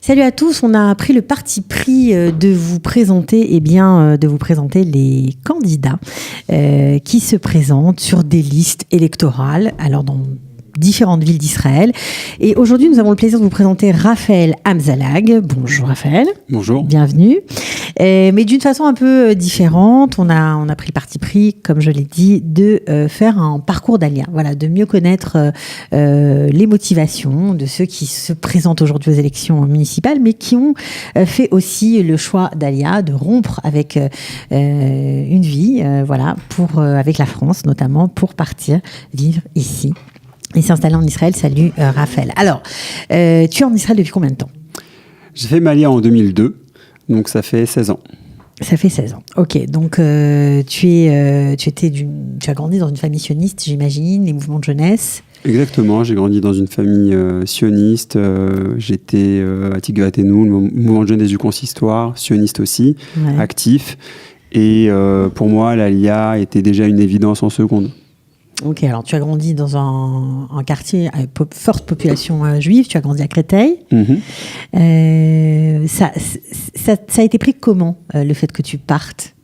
Salut à tous, on a pris le parti pris de vous présenter, les candidats qui se présentent sur des listes électorales, alors dans différentes villes d'Israël. Et aujourd'hui, nous avons le plaisir de vous présenter Raphaël Hamzalag. Bonjour Raphaël. Bonjour. Bienvenue. Mais d'une façon un peu différente, on a pris le parti pris, comme je l'ai dit, de faire un parcours d'Alia. Voilà, de mieux connaître les motivations de ceux qui se présentent aujourd'hui aux élections municipales, mais qui ont fait aussi le choix d'Alia, de rompre avec une vie, avec la France notamment, pour partir vivre ici et s'installer en Israël. Salut Raphaël. Alors, tu es en Israël depuis combien de temps ? J'ai fait Malia en 2002, donc ça fait 16 ans. Ça fait 16 ans. Ok, donc tu as grandi dans une famille sioniste, j'imagine, les mouvements de jeunesse. Exactement, j'ai grandi dans une famille sioniste. J'étais à Tikvateinu, le mouvement de jeunesse du consistoire, sioniste aussi, ouais. Actif. Et pour moi, l'Alia était déjà une évidence en seconde. Ok, alors tu as grandi dans un quartier à forte population juive, tu as grandi à Créteil. Mm-hmm. Ça a été pris comment, le fait que tu partes ?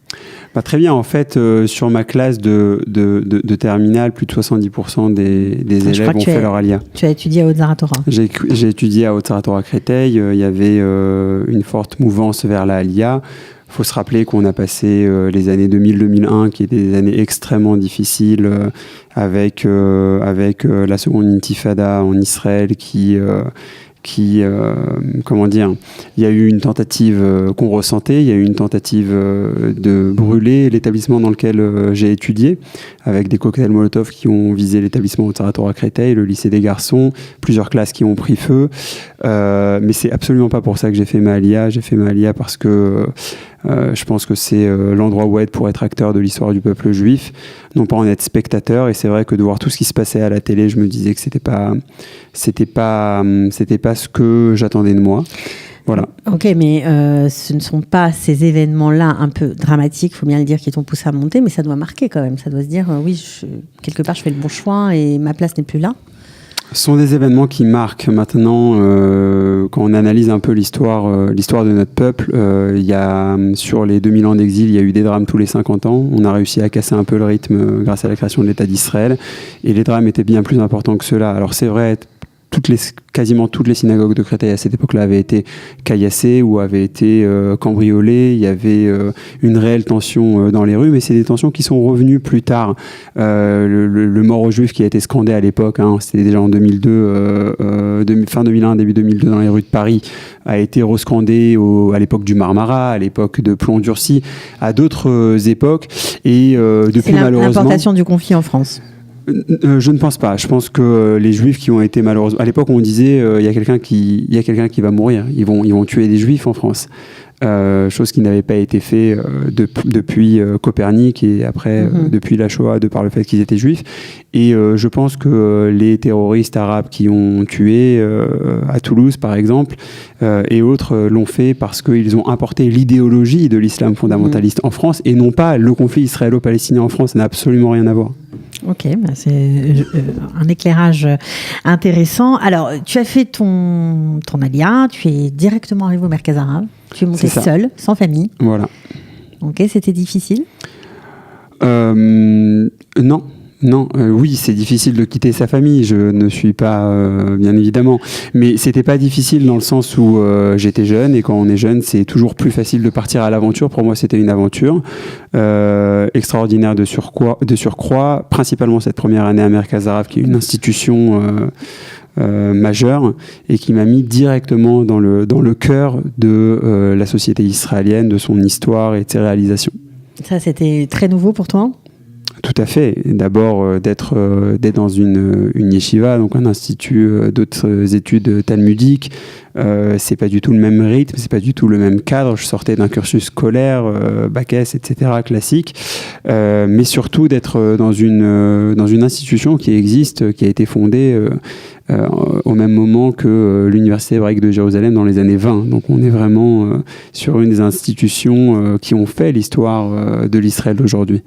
Très bien, en fait, sur ma classe de terminale, plus de 70% des élèves ont fait leur Alia. Tu as étudié à Haute Torah. J'ai étudié à Haute Torah à Créteil, il y avait une forte mouvance vers la Alia. Il faut se rappeler qu'on a passé les années 2000-2001, qui étaient des années extrêmement difficiles, avec la seconde intifada en Israël comment dire, il y a eu une tentative qu'on ressentait, il y a eu une tentative de brûler l'établissement dans lequel j'ai étudié, avec des cocktails Molotov qui ont visé l'établissement au Torah Créteil, le lycée des garçons, plusieurs classes qui ont pris feu, mais c'est absolument pas pour ça que j'ai fait ma Alia. J'ai fait ma Alia parce que je pense que c'est l'endroit où être pour être acteur de l'histoire du peuple juif, non pas en être spectateur. Et c'est vrai que de voir tout ce qui se passait à la télé, je me disais que c'était pas ce que j'attendais de moi. Voilà. Ok, mais ce ne sont pas ces événements-là un peu dramatiques, il faut bien le dire, qui t'ont poussé à monter, mais ça doit marquer quand même. Ça doit se dire, quelque part, je fais le bon choix et ma place n'est plus là. Ce sont des événements qui marquent maintenant, quand on analyse un peu l'histoire de notre peuple. Il y a, sur les 2000 ans d'exil, il y a eu des drames tous les 50 ans. On a réussi à casser un peu le rythme grâce à la création de l'État d'Israël. Et les drames étaient bien plus importants que cela. Alors c'est vrai, quasiment toutes les synagogues de Créteil à cette époque-là avaient été caillassées ou avaient été cambriolées. Il y avait une réelle tension dans les rues, mais c'est des tensions qui sont revenues plus tard. Le mort aux Juifs qui a été scandé à l'époque, c'était déjà en 2002, fin 2001, début 2002 dans les rues de Paris, a été rescandé à l'époque du Marmara, à l'époque de Plomb Durci, à d'autres époques. Et depuis, malheureusement, l'importation du conflit en France. Je ne pense pas. Je pense que les Juifs qui ont été malheureusement... À l'époque, on disait il y a quelqu'un qui va mourir. Ils vont tuer des Juifs en France. Chose qui n'avait pas été fait depuis Copernic et après depuis la Shoah, de par le fait qu'ils étaient juifs. Et je pense que les terroristes arabes qui ont tué à Toulouse, par exemple, et autres, l'ont fait parce qu'ils ont importé l'idéologie de l'islam fondamentaliste en France et non pas le conflit israélo-palestinien en France. Ça n'a absolument rien à voir. Ok, c'est un éclairage intéressant. Alors, tu as fait ton Alia, tu es directement arrivé au Merkaz Arav, tu es monté seul, sans famille. Voilà. Ok, c'était difficile ? Non. Oui, c'est difficile de quitter sa famille, je ne suis pas, bien évidemment, mais c'était pas difficile dans le sens où j'étais jeune, et quand on est jeune, c'est toujours plus facile de partir à l'aventure. Pour moi, c'était une aventure extraordinaire de surcroît, principalement cette première année à Merkaz Arav, qui est une institution majeure, et qui m'a mis directement dans le cœur de la société israélienne, de son histoire et de ses réalisations. Ça, c'était très nouveau pour toi ? Tout à fait. D'abord, d'être dans une yeshiva, donc un institut d'autres études talmudiques. C'est pas du tout le même rythme, c'est pas du tout le même cadre. Je sortais d'un cursus scolaire, bac S, etc., classique. Mais surtout d'être dans une institution qui existe, qui a été fondée au même moment que l'Université hébraïque de Jérusalem dans les années 20. Donc on est vraiment sur une des institutions qui ont fait l'histoire de l'Israël d'aujourd'hui.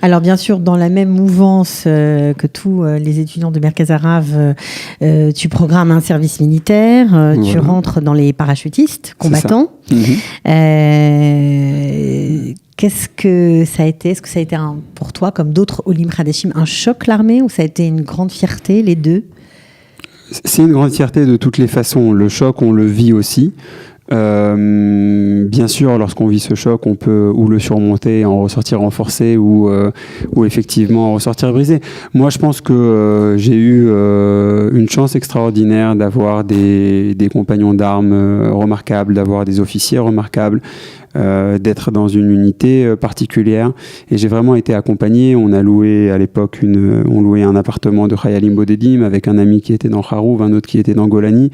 Alors bien sûr, dans la même mouvance que tous les étudiants de Merkaz Harav, tu programmes un service militaire, voilà. Tu rentres dans les parachutistes combattants. Qu'est-ce que ça a été ? Est-ce que ça a été pour toi, comme d'autres Olim Hadashim, un choc l'armée ou ça a été une grande fierté, les deux ? C'est une grande fierté de toutes les façons. Le choc, on le vit aussi. Bien sûr, lorsqu'on vit ce choc, on peut ou le surmonter, en ressortir renforcé ou effectivement en ressortir brisé. Moi, je pense que j'ai eu une chance extraordinaire d'avoir des compagnons d'armes remarquables, d'avoir des officiers remarquables, d'être dans une unité particulière. Et j'ai vraiment été accompagné. On a loué à l'époque on louait un appartement de Chayalim Bodedim avec un ami qui était dans Harouv, un autre qui était dans Golani.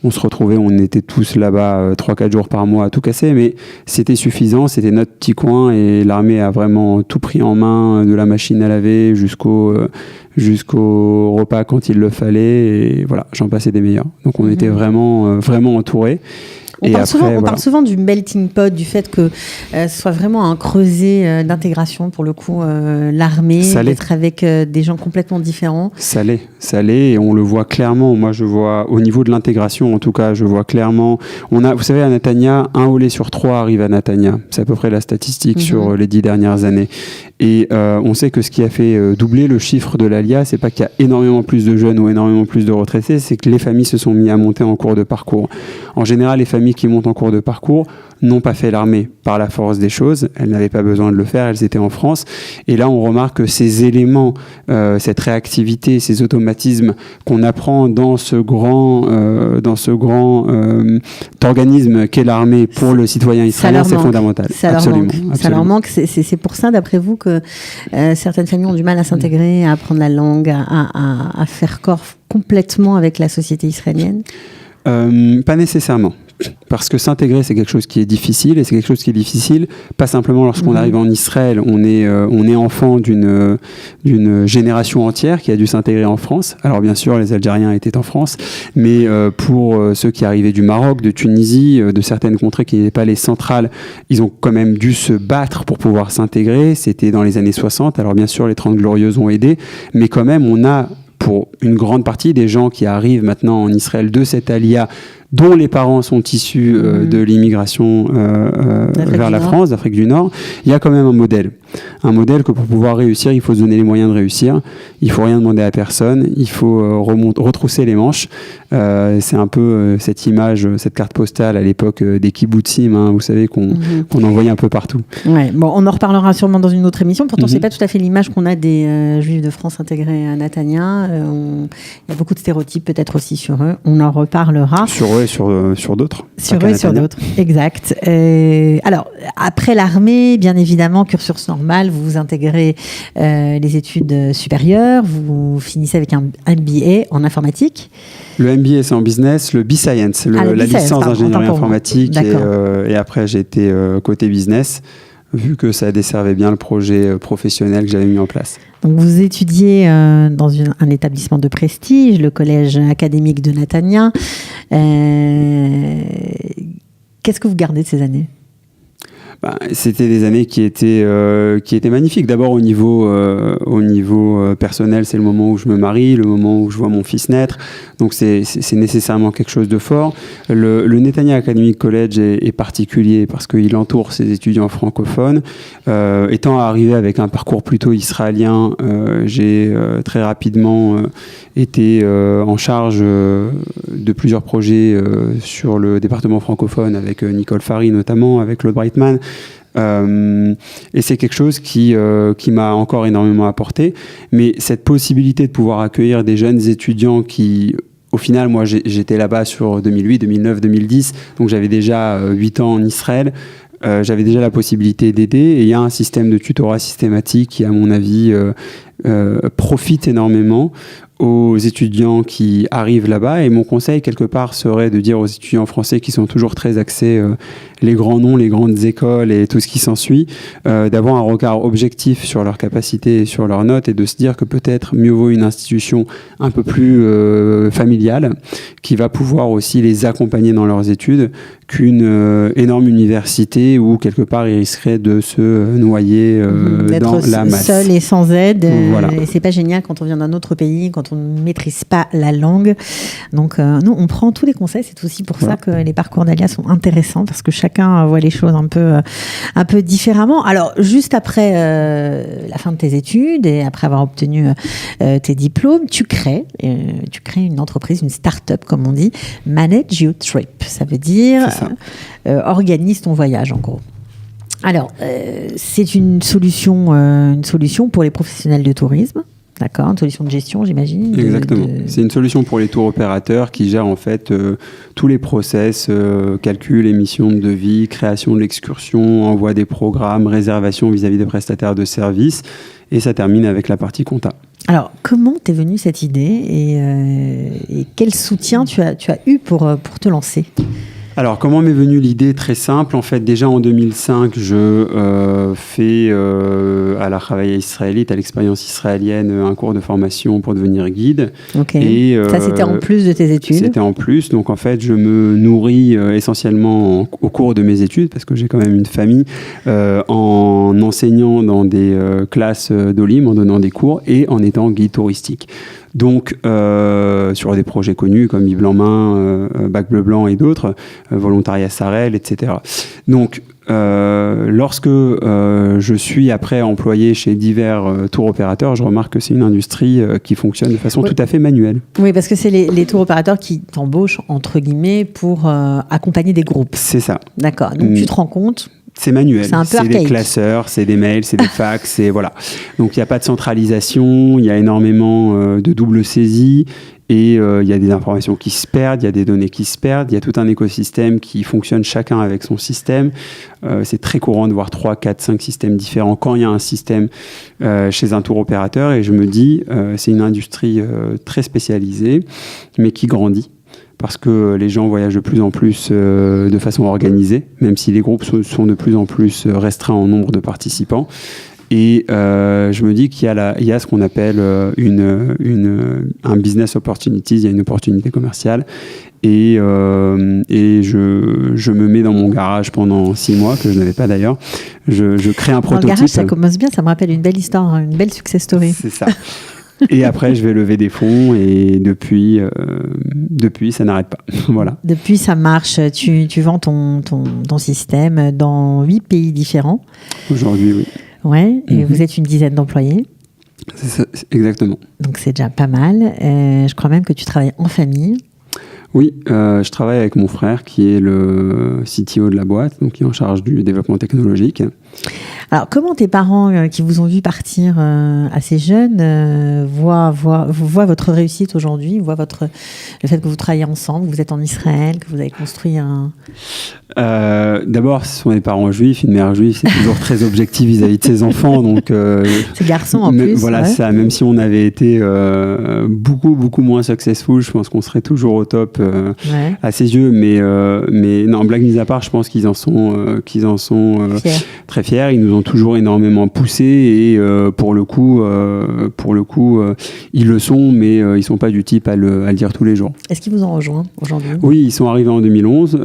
On se retrouvait, on était tous là-bas 3-4 jours par mois à tout casser, mais c'était suffisant, c'était notre petit coin et l'armée a vraiment tout pris en main, de la machine à laver jusqu'au repas quand il le fallait, et voilà, j'en passais des meilleurs. Donc on était vraiment entourés. On parle souvent du melting pot, du fait que ce soit vraiment un creuset d'intégration pour le coup, l'armée, d'être avec des gens complètement différents. Ça l'est, et on le voit clairement. Moi, je vois au niveau de l'intégration, en tout cas, je vois clairement. Vous savez, à Netanya, 1 Olé sur 3 arrive à Netanya. C'est à peu près la statistique sur les 10 dernières années. Et on sait que ce qui a fait doubler le chiffre de l'Alia, c'est pas qu'il y a énormément plus de jeunes ou énormément plus de retraités, c'est que les familles se sont mis à monter en cours de parcours. En général, les familles qui montent en cours de parcours n'ont pas fait l'armée par la force des choses. Elles n'avaient pas besoin de le faire, elles étaient en France. Et là, on remarque que ces éléments, cette réactivité, ces automatismes qu'on apprend dans ce grand organisme qu'est l'armée pour le citoyen israélien, c'est fondamental. Ça leur manque. C'est pour ça, d'après vous, que certaines familles ont du mal à s'intégrer, à apprendre la langue, à faire corps complètement avec la société israélienne ? Pas nécessairement. Parce que s'intégrer, c'est quelque chose qui est difficile, et c'est quelque chose qui est difficile, pas simplement lorsqu'on arrive en Israël, on est enfant d'une génération entière qui a dû s'intégrer en France. Alors bien sûr, les Algériens étaient en France, mais pour ceux qui arrivaient du Maroc, de Tunisie, de certaines contrées qui n'étaient pas les centrales, ils ont quand même dû se battre pour pouvoir s'intégrer. C'était dans les années 60. Alors bien sûr, les 30 Glorieuses ont aidé, mais quand même, on a pour une grande partie des gens qui arrivent maintenant en Israël de cette alia, dont les parents sont issus de l'immigration vers la France, d'Afrique du Nord, il y a quand même un modèle. Un modèle que pour pouvoir réussir, il faut se donner les moyens de réussir. Il ne faut rien demander à personne. Il faut retrousser les manches. C'est un peu cette image, cette carte postale à l'époque des kibbutzim, vous savez, qu'on envoyait un peu partout. Ouais, bon, on en reparlera sûrement dans une autre émission. Pourtant, c'est pas tout à fait l'image qu'on a des Juifs de France intégrés à Netanya. Il y a beaucoup de stéréotypes peut-être aussi sur eux. On en reparlera. Sur eux et sur d'autres. Sur eux et sur d'autres, exact. Alors, après l'armée, bien évidemment, cursus normal, vous intégrez les études supérieures, vous finissez avec un MBA en informatique. Le MBA, c'est en business, le B-Science, la licence d'ingénierie informatique, et après j'ai été côté business, vu que ça desservait bien le projet professionnel que j'avais mis en place. Donc vous étudiez dans un établissement de prestige, le collège académique de Netanya. Qu'est-ce que vous gardez de ces années ? C'était des années qui étaient magnifiques. D'abord au niveau personnel, c'est le moment où je me marie, le moment où je vois mon fils naître. Donc c'est nécessairement quelque chose de fort. Le Netanya Academic College est particulier parce qu'il entoure ses étudiants francophones. Étant arrivé avec un parcours plutôt israélien, j'ai très rapidement été en charge de plusieurs projets sur le département francophone avec Nicole Fary notamment, avec Claude Breitman. Et c'est quelque chose qui m'a encore énormément apporté. Mais cette possibilité de pouvoir accueillir des jeunes étudiants qui, au final, moi j'étais là-bas sur 2008, 2009, 2010, donc j'avais déjà 8 ans en Israël. J'avais déjà la possibilité d'aider, et il y a un système de tutorat systématique qui, à mon avis, profite énormément aux étudiants qui arrivent là-bas. Et mon conseil, quelque part, serait de dire aux étudiants français qui sont toujours très axés les grands noms, les grandes écoles et tout ce qui s'ensuit, d'avoir un regard objectif sur leurs capacités et sur leurs notes et de se dire que peut-être mieux vaut une institution un peu plus familiale qui va pouvoir aussi les accompagner dans leurs études qu'une énorme université où quelque part ils risqueraient de se noyer dans la masse. Seul et sans aide. Voilà. Et c'est pas génial quand on vient d'un autre pays, quand on ne maîtrise pas la langue. Donc nous, on prend tous les conseils. C'est aussi pour ça que les parcours d'Alia sont intéressants parce que chacun voit les choses un peu différemment. Alors juste après la fin de tes études et après avoir obtenu tes diplômes, tu crées une entreprise, une start-up comme on dit, Manage Your Trip. Ça veut dire organise ton voyage en gros. Alors, c'est une solution pour les professionnels de tourisme, d'accord, une solution de gestion, j'imagine. Exactement. C'est une solution pour les tours opérateurs qui gèrent en fait tous les process, calcul, émission de devis, création de l'excursion, envoi des programmes, réservation vis-à-vis des prestataires de services, et ça termine avec la partie compta. Alors, comment t'es venue cette idée et quel soutien tu as eu pour te lancer ? Alors, comment m'est venue l'idée ? Très simple. En fait, déjà en 2005, je fais à la Khavaya israélite, à l'expérience israélienne, un cours de formation pour devenir guide. Ok. Et, ça, c'était en plus de tes études ? C'était en plus. Donc, en fait, je me nourris essentiellement au cours de mes études, parce que j'ai quand même une famille, en enseignant dans des classes d'Olim, en donnant des cours et en étant guide touristique. Donc, sur des projets connus comme Bible en main, Bac Bleu Blanc et d'autres, Volontariat Sarel, etc. Donc, lorsque je suis après employé chez divers tours opérateurs, je remarque que c'est une industrie qui fonctionne de façon tout à fait manuelle. Oui, parce que c'est les tours opérateurs qui t'embauchent, entre guillemets, pour accompagner des groupes. C'est ça. D'accord. Donc, tu te rends compte... C'est manuel, c'est des classeurs, c'est des mails, c'est des fax, c'est voilà. Donc il n'y a pas de centralisation, il y a énormément de double saisie et il y a des informations qui se perdent, il y a des données qui se perdent, il y a tout un écosystème qui fonctionne chacun avec son système. C'est très courant de voir 3, 4, 5 systèmes différents quand il y a un système chez un tour opérateur et je me dis c'est une industrie très spécialisée mais qui grandit. Parce que les gens voyagent de plus en plus de façon organisée, même si les groupes sont de plus en plus restreints en nombre de participants. Et je me dis qu'il y a ce qu'on appelle un business opportunity, il y a une opportunité commerciale. Et je me mets dans mon garage pendant 6 mois, que je n'avais pas d'ailleurs. Je crée un prototype. Dans le garage, ça commence bien, ça me rappelle une belle histoire, une belle success story. C'est ça. Et après, je vais lever des fonds et depuis ça n'arrête pas. Voilà. Depuis, ça marche. Tu vends ton système dans 8 pays différents. Aujourd'hui, oui. Ouais, et vous êtes une dizaine d'employés. C'est ça, exactement. Donc, c'est déjà pas mal. Je crois même que tu travailles en famille. Oui, je travaille avec mon frère qui est le CTO de la boîte, donc qui est en charge du développement technologique. Alors, comment tes parents qui vous ont vu partir assez jeunes voient votre réussite aujourd'hui, voient le fait que vous travaillez ensemble, que vous êtes en Israël, que vous avez construit un... D'abord, ce sont des parents juifs, une mère juive, c'est toujours très objectif vis-à-vis de ses enfants. Donc, ces garçons en plus. Voilà, ouais. Ça, même si on avait été beaucoup moins successful, je pense qu'on serait toujours au top à ses yeux. Mais non, blague mise à part, je pense qu'ils en sont très fiers. Ils nous ont toujours énormément poussés et pour le coup, ils le sont, mais ils sont pas du type à le dire tous les jours. Est-ce qu'ils vous ont rejoint aujourd'hui ? Oui, ils sont arrivés en 2011.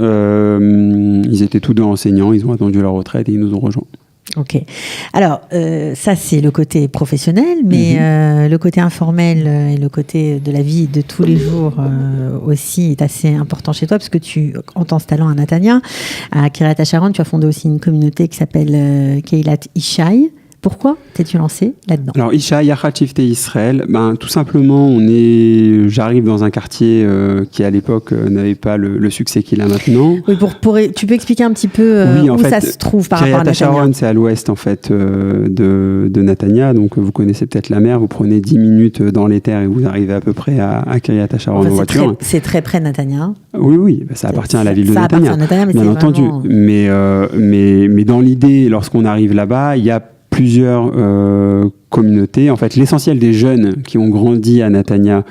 Ils étaient tous deux enseignants, ils ont attendu leur retraite et ils nous ont rejoints. Ok. Alors, ça, c'est le côté professionnel, mais le côté informel et le côté de la vie de tous les jours aussi est assez important chez toi, parce que en tant que talent à Netanya, à Kiryat HaSharon, tu as fondé aussi une communauté qui s'appelle Keilat Ishai. Pourquoi t'es-tu lancé là-dedans ? Alors, Isha, Yachat Shifté Israël, tout simplement, j'arrive dans un quartier qui, à l'époque, n'avait pas le succès qu'il a maintenant. Oui, tu peux expliquer un petit peu où ça se trouve par rapport à Netanya ? Kiryat HaSharon, c'est à l'ouest, en fait, de Netanya. Donc, vous connaissez peut-être la mer. Vous prenez 10 minutes dans les terres et vous arrivez à peu près à Kiryat HaSharon en voiture. C'est très près de Netanya. Oui, ça appartient à la ville de Netanya. Ça appartient à Netanya, mais bien entendu. Vraiment... Mais dans l'idée, lorsqu'on arrive là-bas, il y a plusieurs communauté. En fait, l'essentiel des jeunes qui ont grandi à Netanya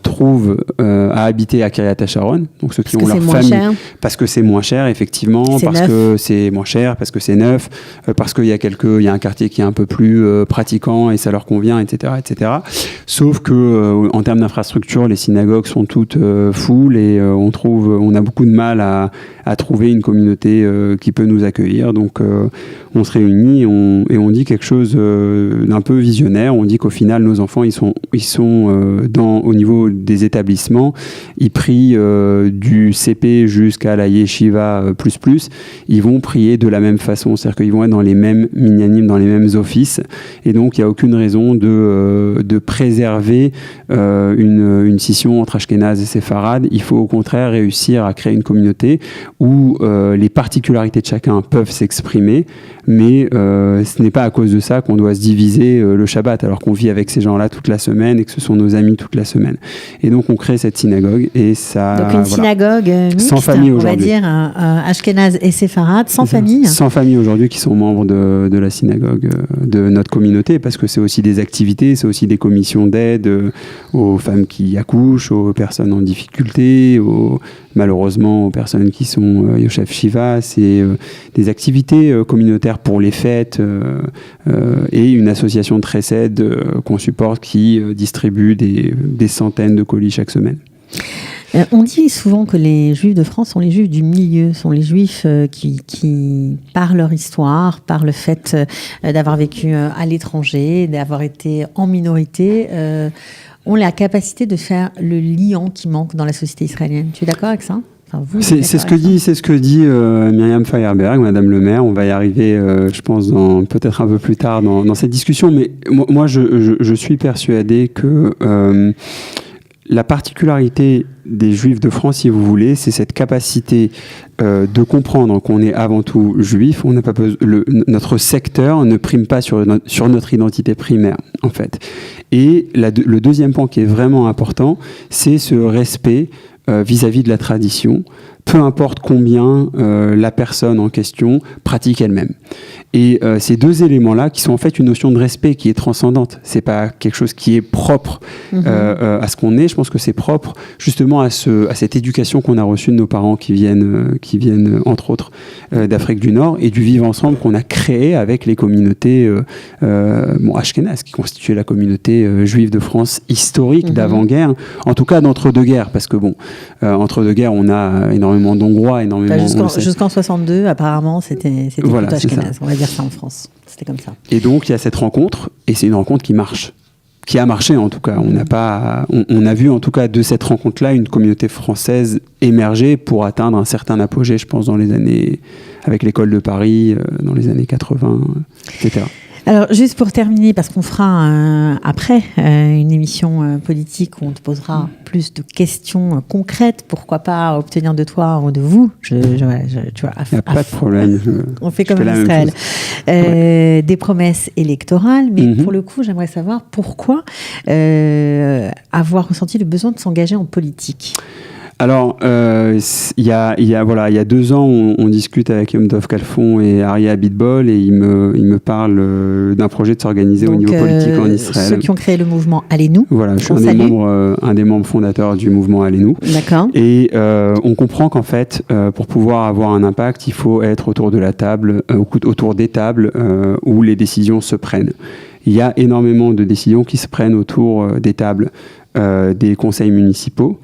trouvent à habiter à Kiryat HaSharon. Donc ceux qui ont leur famille, parce que c'est moins cher, effectivement, parce que c'est moins cher, parce que c'est neuf, parce qu'il y a un quartier qui est un peu plus pratiquant et ça leur convient, etc., etc. Sauf que en termes d'infrastructure, les synagogues sont toutes full et on a beaucoup de mal à trouver une communauté qui peut nous accueillir. Donc on se réunit et on dit quelque chose d'un peu visionnaire. On dit qu'au final, nos enfants, ils sont au niveau des établissements, ils prient du CP jusqu'à la yeshiva plus. Ils vont prier de la même façon, c'est-à-dire qu'ils vont être dans les mêmes minyanim, dans les mêmes offices. Et donc, il n'y a aucune raison de préserver une scission entre Ashkénazes et séfarades. Il faut au contraire réussir à créer une communauté où les particularités de chacun peuvent s'exprimer, mais ce n'est pas à cause de ça qu'on doit se diviser le Shabbat, alors qu'on vit avec ces gens-là toute la semaine et que ce sont nos amis toute la semaine. Et donc on crée cette synagogue et ça... Donc une synagogue mixte, sans famille on va dire, Ashkénazes et séfarades, sans famille. Sans famille aujourd'hui qui sont membres de la synagogue, de notre communauté, parce que c'est aussi des activités, c'est aussi des commissions d'aide aux femmes qui accouchent, aux personnes en difficulté, malheureusement aux personnes qui sont Yoshev Shiva, c'est des activités communautaires pour les fêtes et une association de Chesed qu'on supporte qui distribue des centaines de colis chaque semaine. On dit souvent que les Juifs de France sont les Juifs du milieu, sont les Juifs qui, par leur histoire, par le fait d'avoir vécu à l'étranger, d'avoir été en minorité, ont la capacité de faire le liant qui manque dans la société israélienne. Tu es d'accord avec ça ? C'est ce que dit Myriam Feyerberg, Madame le maire. On va y arriver, je pense, peut-être un peu plus tard dans cette discussion. Mais moi, je suis persuadé que la particularité des Juifs de France, si vous voulez, c'est cette capacité de comprendre qu'on est avant tout juif. On n'a pas notre secteur ne prime pas sur notre identité primaire, en fait. Et le deuxième point qui est vraiment important, c'est ce respect vis-à-vis de la tradition, peu importe combien la personne en question pratique elle-même. Et ces deux éléments-là, qui sont en fait une notion de respect qui est transcendante, c'est pas quelque chose qui est propre à ce qu'on est. Je pense que c'est propre justement à cette éducation qu'on a reçue de nos parents qui viennent entre autres d'Afrique du Nord et du vivre ensemble qu'on a créé avec les communautés ashkénazes, qui constituaient la communauté juive de France historique d'avant-guerre, en tout cas d'entre-deux-guerres, parce que entre deux guerres, on a énormément d'Hongrois, jusqu'en 62, apparemment, c'était voilà, plutôt ashkénaze. On va dire ça en France. C'était comme ça. Et donc, il y a cette rencontre, et c'est une rencontre qui marche. Qui a marché, en tout cas. On a vu, en tout cas, de cette rencontre-là, une communauté française émerger pour atteindre un certain apogée, je pense, avec l'école de Paris, dans les années 80, etc. Alors, juste pour terminer, parce qu'on fera après une émission politique où on te posera plus de questions concrètes, pourquoi pas obtenir de toi ou de vous, tu vois, il n'y a pas de problème. On fait comme en Israël. Des promesses électorales, mais pour le coup, j'aimerais savoir pourquoi avoir ressenti le besoin de s'engager en politique. Alors, il y a 2 ans, on discute avec Yom Tov Kalfon et Aryeh Abitbol et il me parle d'un projet de s'organiser au niveau politique en Israël. Ceux qui ont créé le mouvement Allez-nous. Voilà, je suis un des membres fondateurs du mouvement Allez-nous. D'accord. Et on comprend qu'en fait, pour pouvoir avoir un impact, il faut être autour de la table, autour des tables où les décisions se prennent. Il y a énormément de décisions qui se prennent autour des tables des conseils municipaux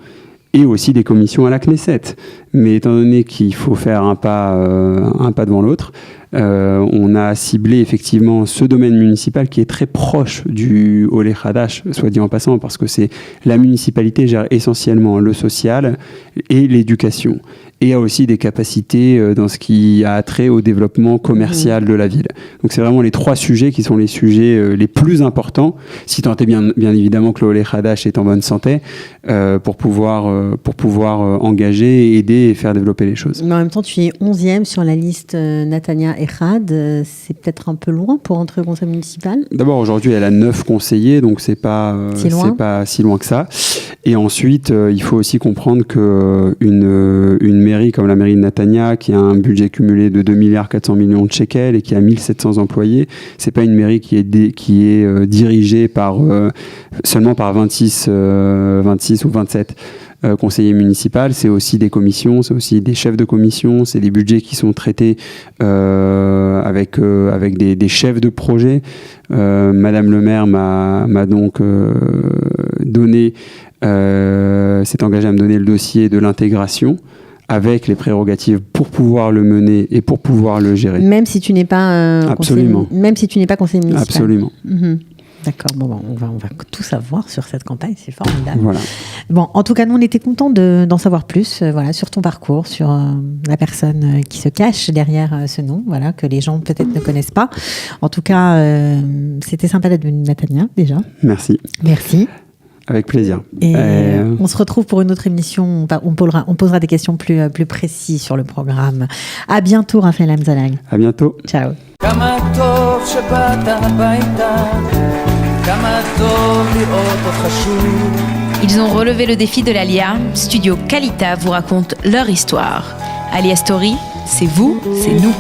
et aussi des commissions à la Knesset. Mais étant donné qu'il faut faire un pas devant l'autre, on a ciblé effectivement ce domaine municipal qui est très proche du Olé Hadash, soit dit en passant, parce que la municipalité gère essentiellement le social et l'éducation. Et a aussi des capacités dans ce qui a trait au développement commercial de la ville. Donc c'est vraiment les 3 sujets qui sont les sujets les plus importants, si tant est bien évidemment que le Olé Hadash est en bonne santé, pour pouvoir engager, aider et faire développer les choses. Mais en même temps, tu es 11e sur la liste Netanya Echad, c'est peut-être un peu loin pour entrer au conseil municipal. D'abord, aujourd'hui, elle a 9 conseillers, donc c'est pas si loin que ça. Et ensuite, il faut aussi comprendre qu'une mairie comme la mairie de Netanya, qui a un budget cumulé de 2,4 milliards de shekels et qui a 1700 employés, c'est pas une mairie qui est dirigée seulement par 26 ou 27 conseillers municipaux. C'est aussi des commissions, c'est aussi des chefs de commission, c'est des budgets qui sont traités avec des chefs de projet. Madame le maire m'a donc s'est engagée à me donner le dossier de l'intégration avec les prérogatives pour pouvoir le mener et pour pouvoir le gérer. Même si tu n'es pas même si tu n'es pas conseiller municipal. Absolument. Mm-hmm. D'accord, on va tout savoir sur cette campagne, c'est formidable. Voilà. Bon, en tout cas, nous, on était contents d'en savoir plus sur ton parcours, sur la personne qui se cache derrière ce nom, que les gens peut-être ne connaissent pas. En tout cas, c'était sympa d'être venu, Netanya, déjà. Merci. Avec plaisir. Et on se retrouve pour une autre émission. On posera des questions plus précises sur le programme. À bientôt, Raphaël Amzalag. À bientôt. Ciao. Ils ont relevé le défi de l'Alia. Studio Kalita vous raconte leur histoire. Alia Story, c'est vous, c'est nous.